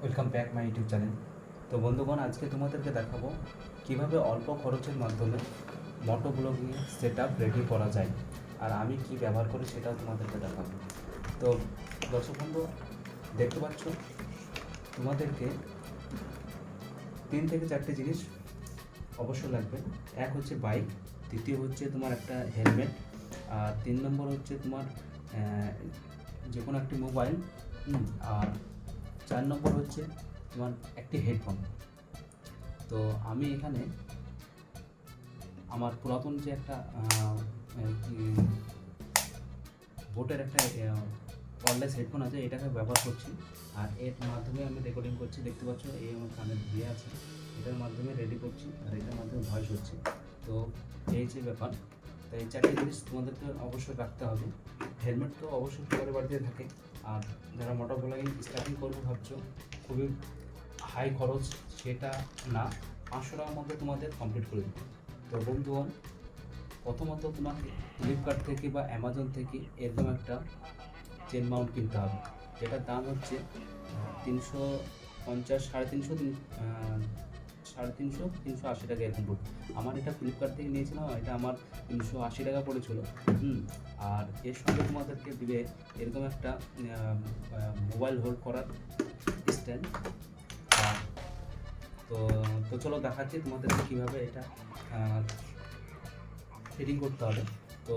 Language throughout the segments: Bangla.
Welcome back my YouTube channel. তো বন্ধুগণ, আজকে তোমাদেরকে দেখাবো কিভাবে অল্প খরচের মাধ্যমে মোটো ব্লগিং সেট আপ রেডি করা যায়, আর আমি কি ব্যবহার করি সেটাও তোমাদেরকে দেখাবো। তো দর্শক বন্ধু, দেখতে পাচ্ছ তোমাদেরকে 3 থেকে 4টে জিনিস অবশ্যই লাগবে। এক হচ্ছে বাইক, দ্বিতীয় হচ্ছে তোমার একটা হেলমেট, আর 3 নম্বর হচ্ছে তোমার যে কোনো একটি মোবাইল, আর 4 নম্বর হচ্ছে তোমার একটি হেডফোন। তো আমি এখানে আমার পুরাতন যে একটা বোটের একটা ওয়্যারলেস হেডফোন আছে, এটাকে ব্যবহার করছি, আর এর মাধ্যমে আমি রেকর্ডিং করছি। দেখতে পাচ্ছ এই আমার কানে দিয়ে আছে, এটার মাধ্যমে রেডি করছি আর এটার মাধ্যমে ভয়েস হচ্ছে। তো এই যে ব্যাপার, তো এই 4টে জিনিস তোমাদেরকে অবশ্যই রাখতে হবে। হেলমেট তো অবশ্যই সবার বাড়িতে থাকে। আর যারা মোটর ব্লগিং স্টার্টিং করবো ভাবছো, খুবই হাই খরচ সেটা না, 500 টাকার মধ্যে তোমাদের কমপ্লিট করে দেবে। তো বন্ধুগণ, প্রথমত তোমাকে ফ্লিপকার্ট থেকে বা অ্যামাজন থেকে এরকম একটা চেন মাউন্ট কিনতে হবে, যেটার দাম হচ্ছে 350, 350 380 টাকা এরকম পড়বে। আমার এটা ফ্লিপকার্ট থেকে নিয়েছিলাম, এটা আমার 380 টাকা পড়েছিল। আর এর সঙ্গে তোমাদেরকে দিবে এরকম একটা মোবাইল হোল্ড করার স্ট্যান্ড। তো তো চলো দেখাচ্ছি তোমাদেরকে কীভাবে এটা ফিটিং করতে হবে। তো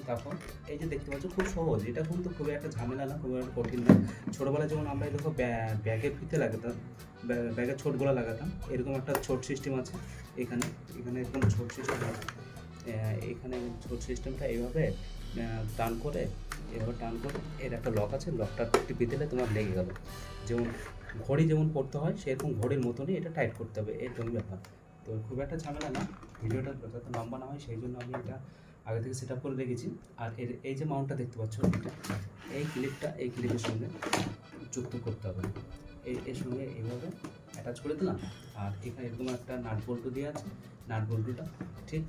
দেখো, এই যে দেখতে পাচ্ছ খুব সহজ, এটা কিন্তু খুবই একটা ঝামেলা না, খুবই একটা কঠিন না। ছোটোবেলায় যেমন আমরা দেখো ব্যাগের ফিতে লাগাতাম, ব্যাগের ছোটগুলো লাগাতাম, এরকম একটা ছোট সিস্টেম আছে এখানে। এখানে একদম ছোট সিস্টেম আছে, এখানে ছোট সিস্টেমটা এইভাবে টান করে, এভাবে টান করে এর একটা লক আছে, লকটা টিপে দিলে তোমার লেগে গেল। যেমন ঘড়ি যেমন পড়তে হয় সেরকম ঘড়ির মতনই এটা টাইট করতে হবে, এরকম ব্যাপার। তো খুব একটা ঝামেলা না, ভিডিওটা যাতে লম্বা না হয় সেই জন্য আমি এটা আগে থেকে সেট আপ করে রেখেছি। আর এই যে মাউন্টটা দেখতে পাচ্ছ, এটা এই ক্লিপের সঙ্গে যুক্ত করতে হবে, এর সঙ্গে এইভাবে অ্যাটাচ করে দিলাম। আর এখানে এরকম একটা নাট বল্টু দিয়ে আছে, নাট বল্টুটা ঠিক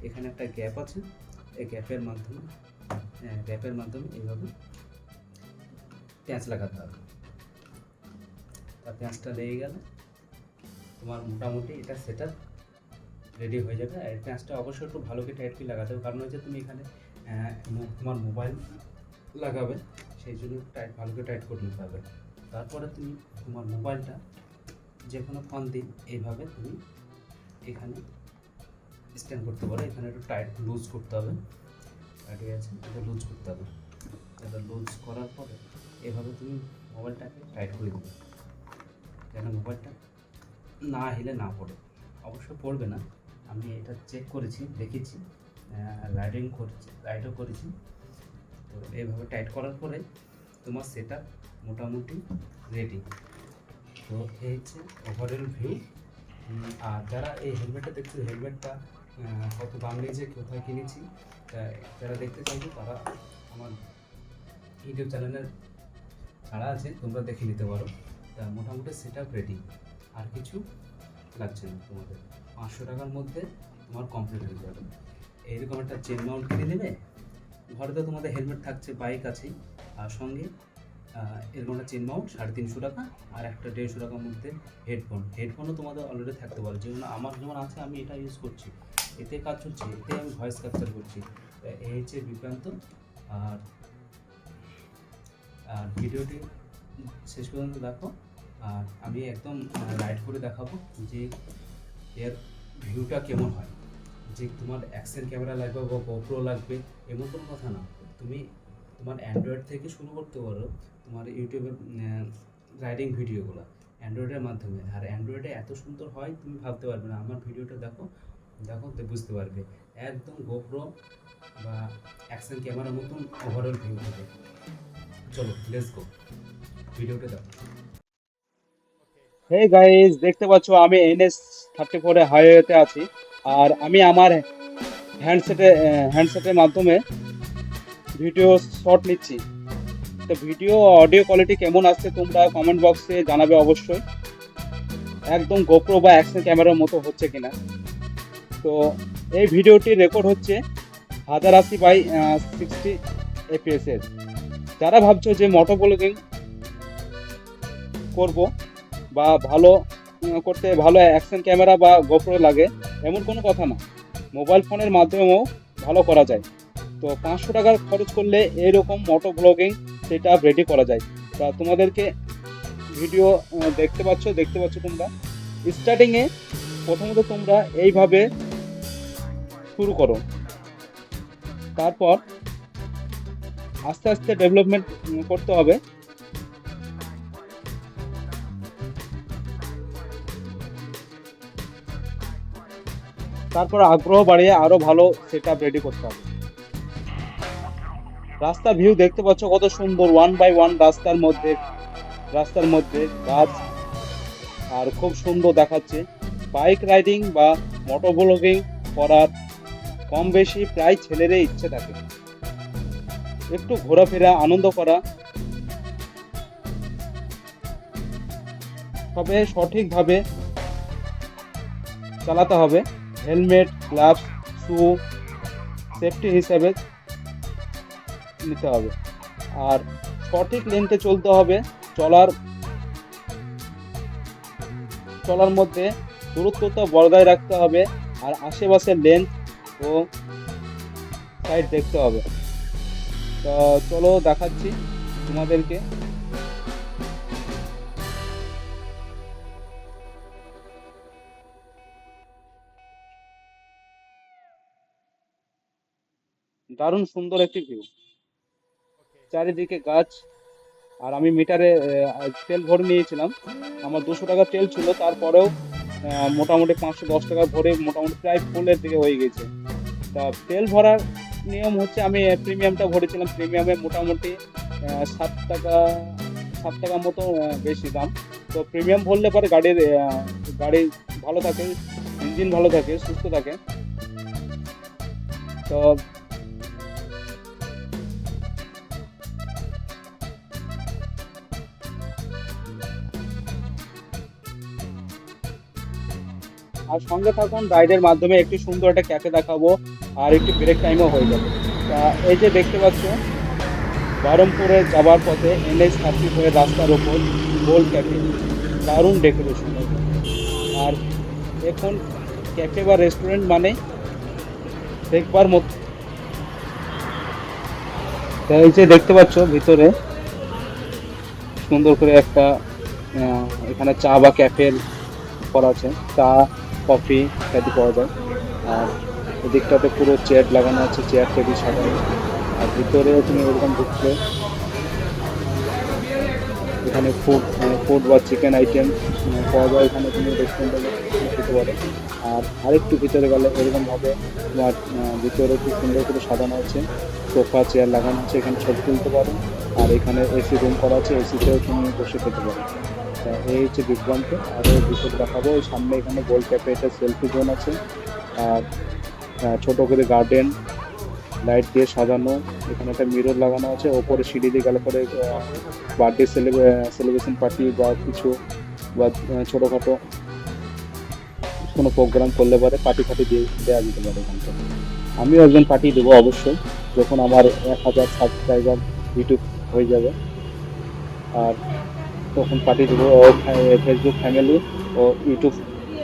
এখানে একটা গ্যাপ আছে, এই গ্যাপের মাধ্যমে এইভাবে প্যাঁচ লাগাতে হবে। তার প্যাঁচটা লেগে গেলে তোমার মোটামুটি এটা সেট আপ রেডি হয়ে যাবে। আর প্যাঁচটা অবশ্যই একটু ভালো করে টাইট করে লাগাতে হবে, কারণ হচ্ছে তুমি এখানে তোমার মোবাইল লাগাবে, সেই জন্য ভালো করে টাইট করে নিতে হবে। তারপরে তুমি তোমার মোবাইলটা যে কোনো ফোন দিয়ে এইভাবে তুমি এখানে স্ট্যান্ড করতে পারো। এখানে একটু টাইট লুজ করতে হবে, ঠিক আছে, এটা লুজ করতে হবে। এটা লুজ করার পরে এভাবে তুমি মোবাইলটাকে টাইট করে দেবে, যেন মোবাইলটা না হিলে না পড়ে। অবশ্য পড়বে না, আমি এটা চেক করেছি, দেখেছি, রাইডও করেছি। তো এইভাবে টাইট করার পরে তোমার সেট আপ মোটামুটি রেডি। তো এই হচ্ছে ওভারঅল ভিউ। আর যারা এই হেলমেটটা দেখছো, হেলমেটটা কত দাম নিয়েছে, কোথায় কিনেছি, যারা দেখতে চাইছো তারা আমার ইউটিউব চ্যানেলের ছাড়া আছে, তোমরা দেখে নিতে পারো। তা মোটামুটি সেট আপ রেডি, আর কিছু লাগছে না তোমাদের। 500 টাকার মধ্যে তোমার কমপ্লিট হয়ে যাবে। এইরকম একটা চেন মাউন্ট কিনে নেবে, ঘরে তো তোমাদের হেলমেট থাকছে, বাইক আছে, আর সঙ্গে এরকম একটা চেন মাউন্ট 350 টাকা, আর একটা 150 টাকার মধ্যে হেডফোনও তোমাদের অলরেডি থাকতে পারে, যেমন আমার যেমন আছে, আমি এটা ইউজ করছি, এতে কাজ হচ্ছে, এতে আমি ভয়েস ক্যাপচার করছি। এই হচ্ছে বিভ্রান্ত। আর আর ভিডিওটি শেষ পর্যন্ত দেখো, আর আমি একদম রাইড করে দেখাবো যে এর ভিউটা কেমন হয়। যে তোমার অ্যাকশন ক্যামেরা লাগবে বা গোপ্রো লাগবে এমন কোনো কথা না, তুমি তোমার অ্যান্ড্রয়েড থেকে শুরু করতে পারো তোমার ইউটিউবে রাইডিং ভিডিওগুলো অ্যান্ড্রয়েডের মাধ্যমে। আর অ্যান্ড্রয়েডে এত সুন্দর হয় তুমি ভাবতে পারবে না। আমার ভিডিওটা দেখো দেখো তো বুঝতে পারবে, একদম গোপ্রো বা অ্যাকশন ক্যামেরার মতন ওভারঅল ভিউ হবে। চলো লেটস গো, ভিডিওটা দেখো। হে গাইস, দেখতে পাচ্ছ আমি NS 34 হাইওয়েতে আছি। আর আমি আমার হ্যান্ডসেটের মাধ্যমে ভিডিও শট নিচ্ছি। তো ভিডিও অডিও কোয়ালিটি কেমন আসছে তোমরা কমেন্ট বক্সে জানাবে অবশ্যই, একদম গোপ্রো বা অ্যাকশন ক্যামেরার মতো হচ্ছে কিনা। তো এই ভিডিওটি রেকর্ড হচ্ছে 1080x60 FPS এর। যারা ভাবছো যে মোটো ব্লগিং করব বা ভালো করতে ভালো অ্যাকশন ক্যামেরা বা গোপ্রো লাগে এমন কোনো কথা না, মোবাইল ফোনের মাধ্যমেও ভালো করা যায়। তো 500 টাকা খরচ করলে এইরকম মোটো ব্লগিং সেট আপ রেডি করা যায়। তা তোমাদেরকে ভিডিও দেখতে পাচ্ছ তোমরা। স্টার্টিংয়ে প্রথমত তোমরা এইভাবে শুরু করো, তারপর আস্তে আস্তে ডেভেলপমেন্ট করতে হবে। তারপর আগ্রহ বাড়িয়ে আরো ভালো সেট আপ রেডি করতে হবে। রাস্তার ভিউ দেখতে পাচ্ছ কত সুন্দর, 1 বাই 1 রাস্তার মধ্যে গাছ, আর খুব সুন্দর দেখাচ্ছে। বাইক রাইডিং বা মোটর ব্লগিং করার কম বেশি প্রায় ছেলেরই ইচ্ছে থাকে, একটু ঘোরাফেরা আনন্দ করা, তবে সঠিকভাবে চালাতে হবে। হেলমেট, গ্লাভস, শু সেফটি হিসাবে নিতে হবে, আর সঠিক লেন্থে চলতে হবে। চলার মধ্যে দূরত্বটা বজায় রাখতে হবে, আর আশেপাশের লেন্থ ও সাইড দেখতে হবে। তো চলো দেখাচ্ছি তোমাদেরকে। দারুণ সুন্দর একটি ভিউ, চারিদিকে গাছ। আর আমি মিটারে তেল ভরে নিয়েছিলাম, আমার 200 টাকা তেল ছিল, তারপরেও মোটামুটি 510 টাকা ভরে মোটামুটি প্রায় ফুলের দিকে হয়ে গেছে। তা তেল ভরার নিয়ম হচ্ছে, আমি প্রিমিয়ামটা ভরেছিলাম, প্রিমিয়ামে মোটামুটি 7 টাকা মতো বেশি দাম। তো প্রিমিয়াম ভরলে পরে গাড়ি ভালো থাকে, ইঞ্জিন ভালো থাকে, সুস্থ থাকে। তো আর সঙ্গে থাকুন, রাইডের মাধ্যমে একটি সুন্দর একটা ক্যাফে দেখাবো, আর একটি ব্রেক টাইমও হয়ে যাবে। তা এই যে দেখতে পাচ্ছ, বহরমপুরে যাবার পথে NH-30 হয়ে রাস্তার ওপর গোল ক্যাফে, দারুণ ডেকোরেশন। আর এখন ক্যাফে বা রেস্টুরেন্ট মানে দেখবার মতো। তা এই যে দেখতে পাচ্ছ ভিতরে সুন্দর করে একটা এখানে চা বা ক্যাফে করা আছে, চা কফি ইত্যাদি পাওয়া যায়। আর এদিকটাতে পুরো চেয়ার লাগানো আছে, চেয়ার টেবিল সাজানো। আর ভিতরে তুমি এরকম ঢুকলে এখানে ফুড বা চিকেন আইটেম পাওয়া যায়, এখানে তুমি রেস্টুরেন্টে খেতে পারো। আর আরেকটু ভিতরে গেলে এরকমভাবে তোমার ভিতরে খুব সুন্দর করে সাজানো আছে, সোফা চেয়ার লাগানো আছে, এখানে ছবি তুলতে পারো। আর এখানে এসি রুম করা আছে, এসিতেও তুমি বসে খেতে পারো। এই হচ্ছে বিক্রান্ত, আরও ভিতরে দেখাবো। ওই সামনে এখানে গোল ক্যাফে, এটা সেলফি জোন আছে। আর ছোট করে গার্ডেন লাইট দিয়ে সাজানো, এখানে একটা মিরর লাগানো আছে। ওপরে সিঁড়ি দিয়ে গেলে পরে বার্থডে সেলিব্রেশন পার্টি বা কিছু বা ছোটোখাটো কোনো প্রোগ্রাম করলে পরে পার্টি দিয়ে দেওয়া যেতে পারে এখান থেকে। আমিও একজন পার্টি দেবো অবশ্যই, যখন আমার 1000 সাবস্ক্রাইবার ইউটিউব হয়ে যাবে। আর তখন পার্টি দেবো, ও ফেসবুক ফ্যামিলি ও ইউটিউব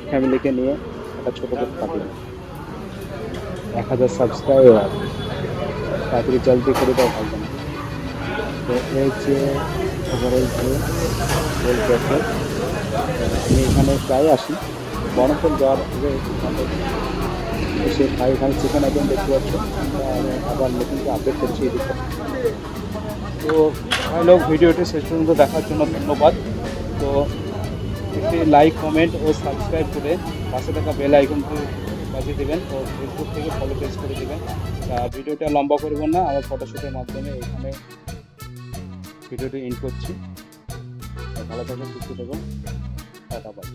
ফ্যামিলিকে নিয়ে একটা ছোটো করে পার্টি দেবো। 1000 সাবস্ক্রাইবার তাড়াতাড়ি জলদি করে দেওয়া ভালো না। তো এই যে ওভারঅল যে গোল ক্যাফে, আমি এখানে প্রায় আসি, বহরমপুর যাওয়ার আগে এসে খাই। এখানে চিকেন আইটেম দেখতে পাচ্ছ, আমি আবার নতুন করে আপডেট করছি এদিকে। তো ভাই লোক, ভিডিওটি শেষ পর্যন্ত দেখার জন্য ধন্যবাদ। তো একটি লাইক, কমেন্ট ও সাবস্ক্রাইব করে পাশে থাকা বেল আইকনটি বাজিয়ে দেবেন, ও ফেসবুক থেকে ফলো পেজ করে দেবেন। ভিডিওটা লম্বা করবেন না, আমার ফটোশ্যুটের মাধ্যমে এখানে ভিডিওটি এন্ড করছি। ভালো থাকবেন, সুস্থ থাকবেন, টাটা বাই।